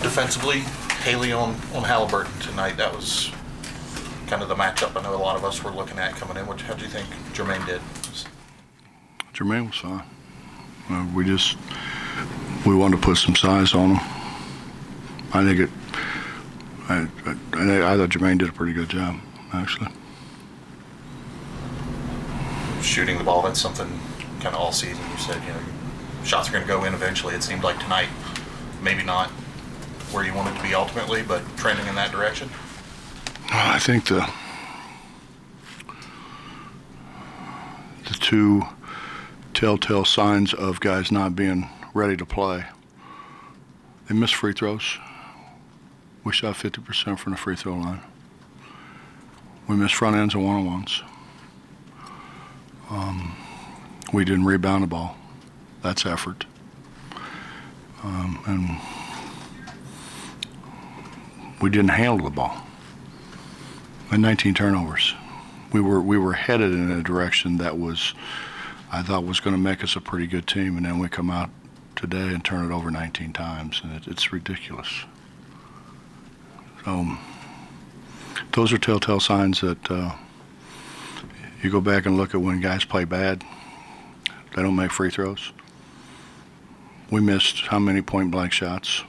defensively, Haileys on Halliburton tonight. That was kind of the matchup I know a lot of us were looking at coming in. How do you think Jermaine did? Jermaine was fine. We wanted to put some size on him. I thought Jermaine did a pretty good job, actually. Shooting the ball, that's something kind of all season you said, shots are going to go in eventually. It seemed like tonight, maybe not where you wanted to be ultimately, but trending in that direction. I think the two telltale signs of guys not being ready to play, they missed free throws. We shot 50% from the free throw line. We missed front ends and one-on-ones. We didn't rebound the ball. That's effort. And we didn't handle the ball. And 19 turnovers. We were headed in a direction that I thought was going to make us a pretty good team, and then we come out today and turn it over 19 times, and it's ridiculous. So those are telltale signs that you go back and look at when guys play bad, they don't make free throws. We missed how many point-blank shots?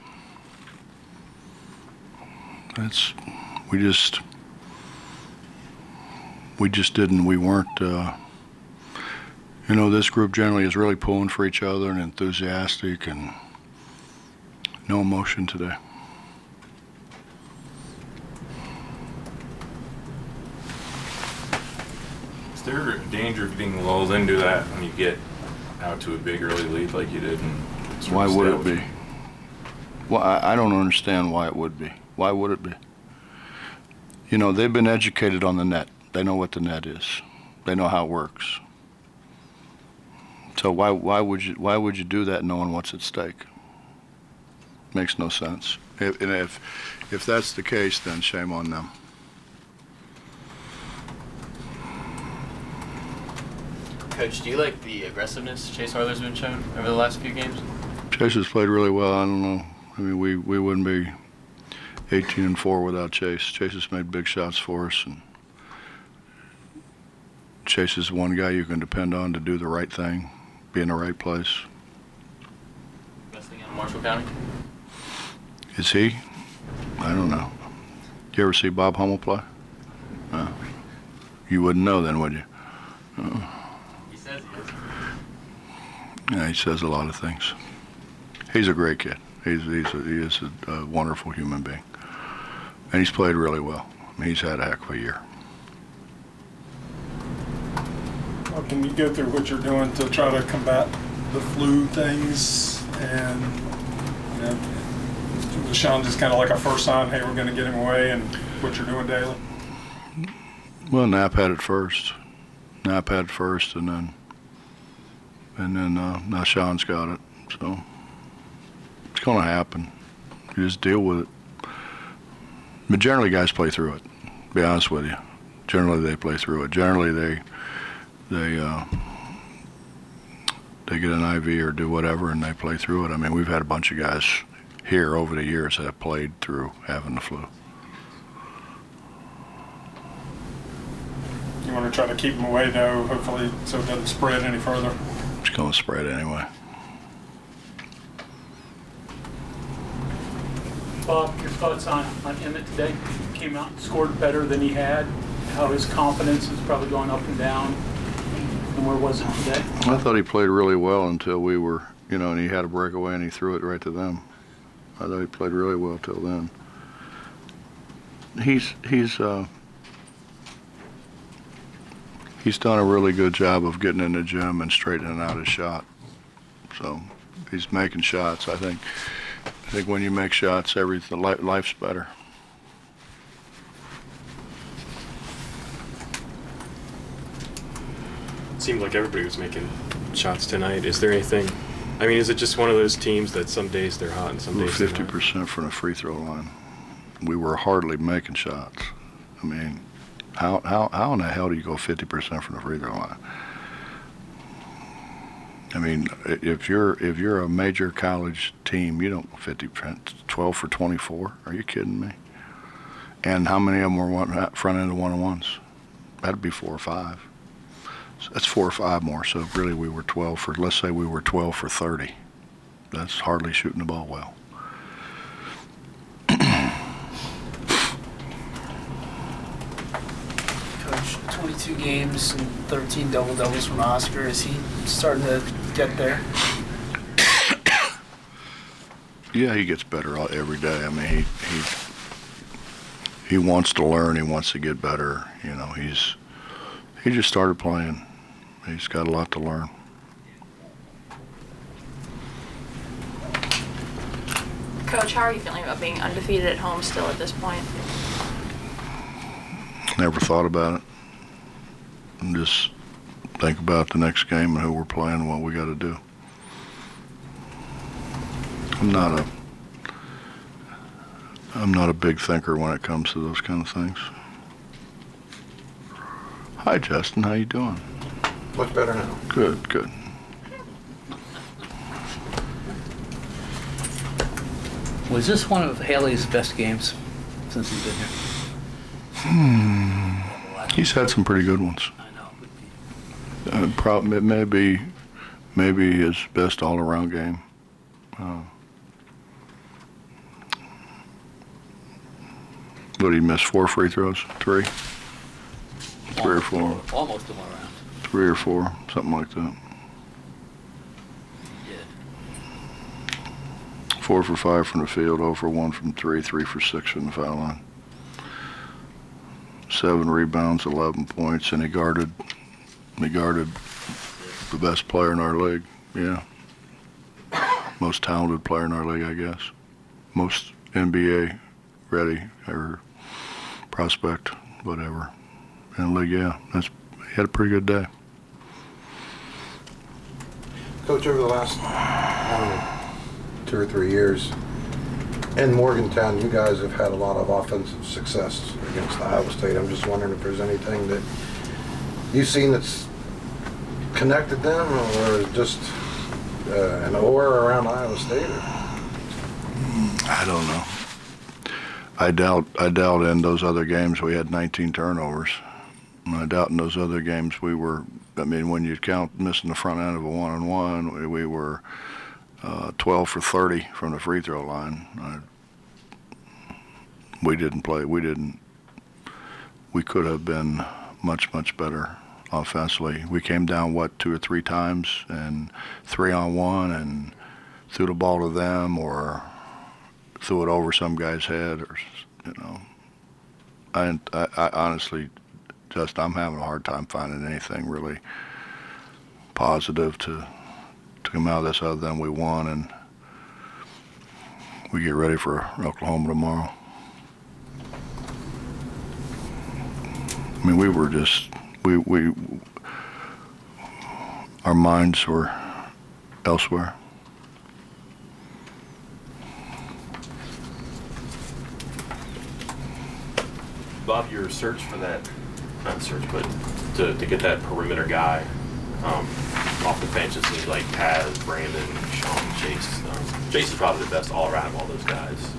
We just didn't. We weren't. This group generally is really pulling for each other and enthusiastic, and no emotion today. Is there a danger of getting lulled into that when you get out to a big early lead like you did? Why would it be? Well, I don't understand why it would be. Why would it be? They've been educated on the net. They know what the net is. They know how it works. So why would you do that knowing what's at stake? Makes no sense. If that's the case, then shame on them. Coach, do you like the aggressiveness Chase Harler's been shown over the last few games? Chase has played really well. I don't know. I mean, we wouldn't be 18-4 without Chase. Chase has made big shots for us, and Chase is one guy you can depend on to do the right thing, be in the right place. Best thing in Marshall County? Is he? I don't know. Did you ever see Bob Hummel play? No. You wouldn't know then, would you? He says he is. Yeah, he says a lot of things. He's a great kid. He is a wonderful human being. And he's played really well. I mean, he's had a heck of a year. Well, can you go through what you're doing to try to combat the flu things? And was Sean just kind of like a first sign, hey, we're going to get him away, and what you're doing daily? Well, Knapp had it first. And then now Sean's got it. So it's going to happen. You just deal with it. But generally, guys play through it. To be honest with you, generally they play through it. Generally they get an IV or do whatever, and they play through it. I mean, we've had a bunch of guys here over the years that have played through having the flu. You want to try to keep them away, though, hopefully, so it doesn't spread any further? It's going to spread anyway. Bob, your thoughts on Emmett today? Came out and scored better than he had. How his confidence is probably going up and down. And where was it today? I thought he played really well until we were, and he had a breakaway and he threw it right to them. I thought he played really well till then. He's done a really good job of getting in the gym and straightening out his shot. So he's making shots. I think when you make shots, life's better. It seemed like everybody was making shots tonight. Is there anything? I mean, is it just one of those teams that some days they're hot and some days they're not? 50% from the free throw line. We were hardly making shots. I mean, how in the hell do you go 50% from the free throw line? I mean, if you're a major college team, you don't 12 for 24. Are you kidding me? And how many of them were front end of one-on-ones? That'd be 4 or 5. So that's 4 or 5 more. So really, we were 12 for. Let's say we were 12 for 30. That's hardly shooting the ball well. Coach, 22 games and 13 double-doubles from Oscar. Is he starting to get there? Yeah, he gets better every day. I mean, he wants to learn. He wants to get better. You know, he just started playing. He's got a lot to learn. Coach, how are you feeling about being undefeated at home still at this point? Never thought about it. And just think about the next game and who we're playing and what we got to do. I'm not a big thinker when it comes to those kind of things. Hi, Justin. How you doing? Much better now. Good, good. Was this one of Haileys' best games since he's been here? He's had some pretty good ones. I know. It may be his best all-around game. What did he miss? 4 free throws? 3? 3 or 4? Almost a one around. 3 or 4, something like that. Yeah. 4 for 5 from the field, 0 for 1 from 3, 3 for 6 from the foul line. 7 rebounds, 11 points, and he guarded the best player in our league. Yeah. Most talented player in our league, I guess. Most NBA ready or prospect, whatever. In the league, yeah. He had a pretty good day. Coach, over the last 2 or 3 years, in Morgantown, you guys have had a lot of offensive success against Iowa State. I'm just wondering if there's anything that you've seen that's connected them, or just an aura around Iowa State? I don't know. I doubt in those other games we had 19 turnovers. And I doubt in those other games we were, I mean, when you count missing the front end of a one-on-one, we were 12 for 30 from the free throw line. We didn't play. We could have been much, much better offensively. We came down, 2 or 3 times, and 3-on-1, and threw the ball to them or threw it over some guy's head, or, you know. I honestly, I'm having a hard time finding anything really positive to come out of this other than we won, and we get ready for Oklahoma tomorrow. I mean, we were just, our minds were elsewhere. Bob, your search for that, not search, but to get that perimeter guy off the bench, it seems like Taz, Brandon, Sean, Chase. Chase is probably the best all-around of all those guys.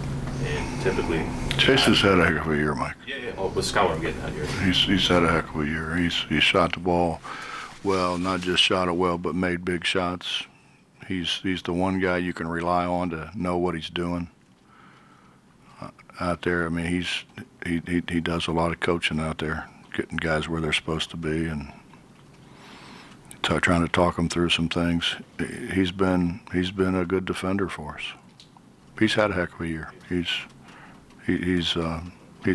And typically... Chase has had a heck of a year, Mike. Yeah. Oh, that's kind of what I'm getting at here. He's had a heck of a year. He shot the ball well, not just shot it well, but made big shots. He's the one guy you can rely on to know what he's doing out there. I mean, he does a lot of coaching out there, getting guys where they're supposed to be and trying to talk them through some things. He's been a good defender for us. He's had a heck of a year. He's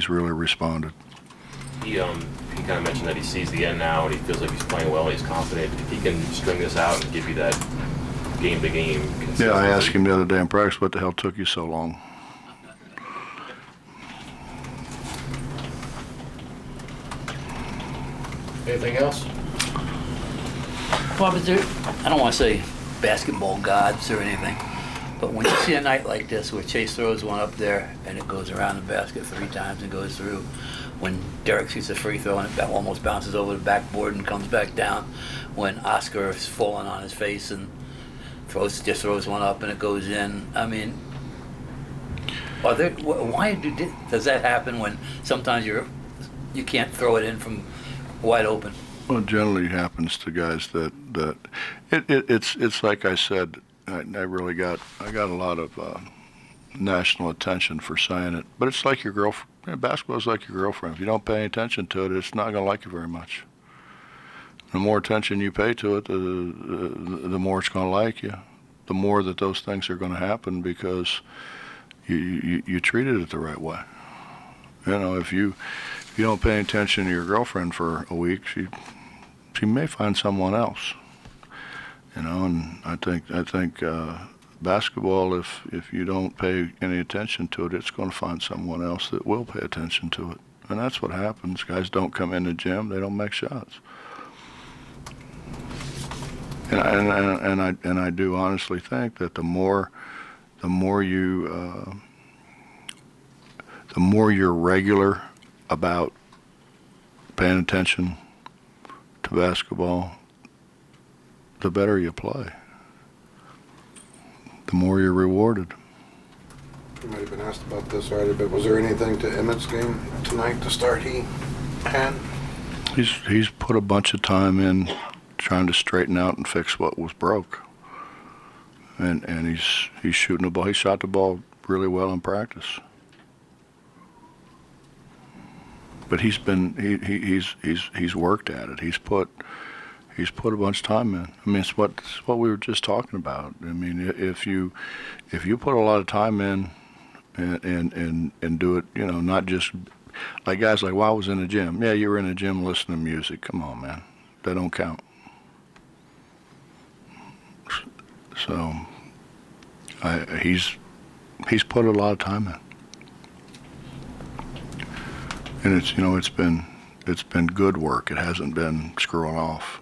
really responded. He kind of mentioned that he sees the end now and he feels like he's playing well and he's confident. If he can string this out and give you that game-to-game consistency. Yeah, I asked him the other day in practice, what the hell took you so long? Anything else? Bob, is there, I don't want to say basketball gods or anything, But when you see a night like this where Chase throws one up there and it goes around the basket 3 times and goes through, when Derek shoots a free throw and it almost bounces over the backboard and comes back down, when Oscar is falling on his face and just throws one up and it goes in. I mean, why does that happen when sometimes you can't throw it in from wide open? Well, it generally happens to guys that it's like I said. I got a lot of national attention for saying it, but it's like your girlfriend. Basketball is like your girlfriend. If you don't pay any attention to it, it's not going to like you very much. The more attention you pay to it, the more it's going to like you. The more that those things are going to happen because you treated it the right way. You know, if you don't pay attention to your girlfriend for a week, she may find someone else. You know, and I think basketball, if you don't pay any attention to it, it's going to find someone else that will pay attention to it, and that's what happens. Guys don't come in the gym; they don't make shots. And I do honestly think that the more you're regular about paying attention to basketball, the better you play. The more you're rewarded. You might have been asked about this already, but was there anything to Emmett's game tonight to start he had? He's put a bunch of time in trying to straighten out and fix what was broke. And he's shooting the ball. He shot the ball really well in practice. But he's worked at it. He's put a bunch of time in. I mean, it's what we were just talking about. I mean, if you put a lot of time in and do it, you know, not just like guys like, well, I was in the gym. Yeah, you were in the gym listening to music. Come on, man, that don't count. So he's put a lot of time in, and it's been good work. It hasn't been screwing off.